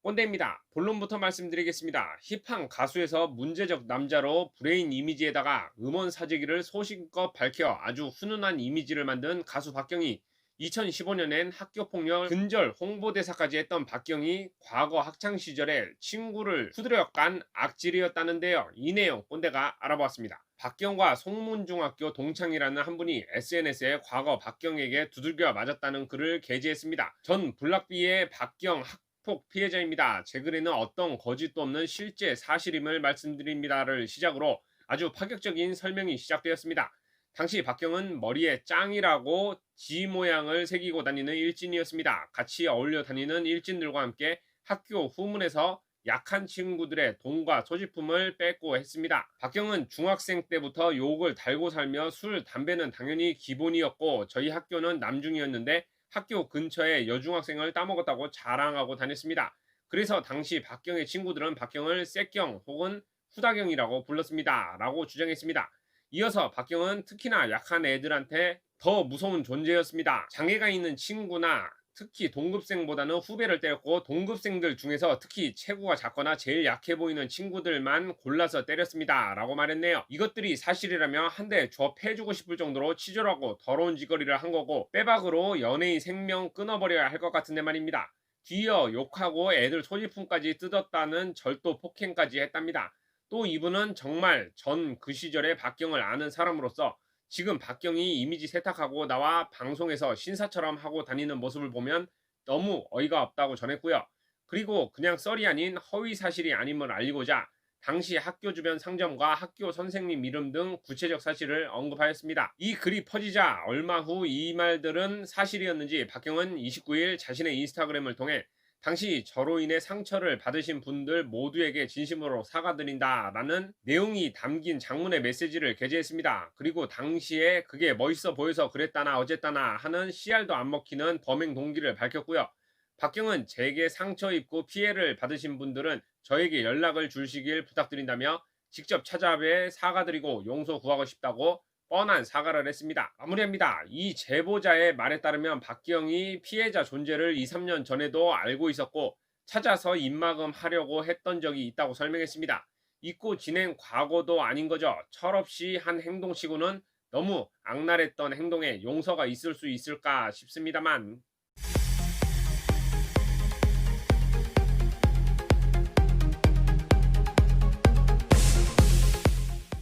꼰대입니다. 본론부터 말씀드리겠습니다. 힙한 가수에서 문제적 남자로 브레인 이미지에다가 음원 사재기를 소신껏 밝혀 아주 훈훈한 이미지를 만든 가수 박경희. 2015년엔 학교폭력 근절 홍보대사까지 했던 박경희, 과거 학창시절에 친구를 후드려 깐 악질이었다는데요. 이 내용 꼰대가 알아보았습니다. 박경과 송문중학교 동창이라는 한 분이 SNS에 과거 박경에게 두들겨 맞았다는 글을 게재했습니다. 전 블락비의 박경 폭 피해자입니다. 제 글에는 어떤 거짓도 없는 실제 사실임을 말씀드립니다를 시작으로 아주 파격적인 설명이 시작되었습니다. 당시 박경은 머리에 짱이라고 지 모양을 새기고 다니는 일진이었습니다. 같이 어울려 다니는 일진들과 함께 학교 후문에서 약한 친구들의 돈과 소지품을 뺏고 했습니다. 박경은 중학생 때부터 욕을 달고 살며 술, 담배는 당연히 기본이었고 저희 학교는 남중이었는데 학교 근처에 여중학생을 따먹었다고 자랑하고 다녔습니다. 그래서 당시 박경의 친구들은 박경을 쎄경 혹은 후다경이라고 불렀습니다. 라고 주장했습니다. 이어서 박경은 특히나 약한 애들한테 더 무서운 존재였습니다. 장애가 있는 친구나 특히 동급생보다는 후배를 때렸고 동급생들 중에서 특히 체구가 작거나 제일 약해 보이는 친구들만 골라서 때렸습니다. 라고 말했네요. 이것들이 사실이라면 한 대 줘 패주고 싶을 정도로 치졸하고 더러운 짓거리를 한 거고 빼박으로 연예인 생명 끊어버려야 할 것 같은데 말입니다. 뒤이어 욕하고 애들 소지품까지 뜯었다는 절도 폭행까지 했답니다. 또 이분은 정말 전 그 시절의 박경을 아는 사람으로서 지금 박경이 이미지 세탁하고 나와 방송에서 신사처럼 하고 다니는 모습을 보면 너무 어이가 없다고 전했고요. 그리고 그냥 썰이 아닌 허위 사실이 아님을 알리고자 당시 학교 주변 상점과 학교 선생님 이름 등 구체적 사실을 언급하였습니다. 이 글이 퍼지자 얼마 후 이 말들은 사실이었는지 박경은 29일 자신의 인스타그램을 통해 당시 저로 인해 상처를 받으신 분들 모두에게 진심으로 사과드린다 라는 내용이 담긴 장문의 메시지를 게재했습니다. 그리고 당시에 그게 멋있어 보여서 그랬다나 어쨌다나 하는 씨알도 안 먹히는 범행 동기를 밝혔고요. 박경은 제게 상처 입고 피해를 받으신 분들은 저에게 연락을 주시길 부탁드린다며 직접 찾아뵈 사과드리고 용서 구하고 싶다고 뻔한 사과를 했습니다. 마무리합니다. 이 제보자의 말에 따르면 박경이 피해자 존재를 2, 3년 전에도 알고 있었고 찾아서 입막음 하려고 했던 적이 있다고 설명했습니다. 잊고 지낸 과거도 아닌 거죠. 철없이 한 행동치고는 너무 악랄했던 행동에 용서가 있을 수 있을까 싶습니다만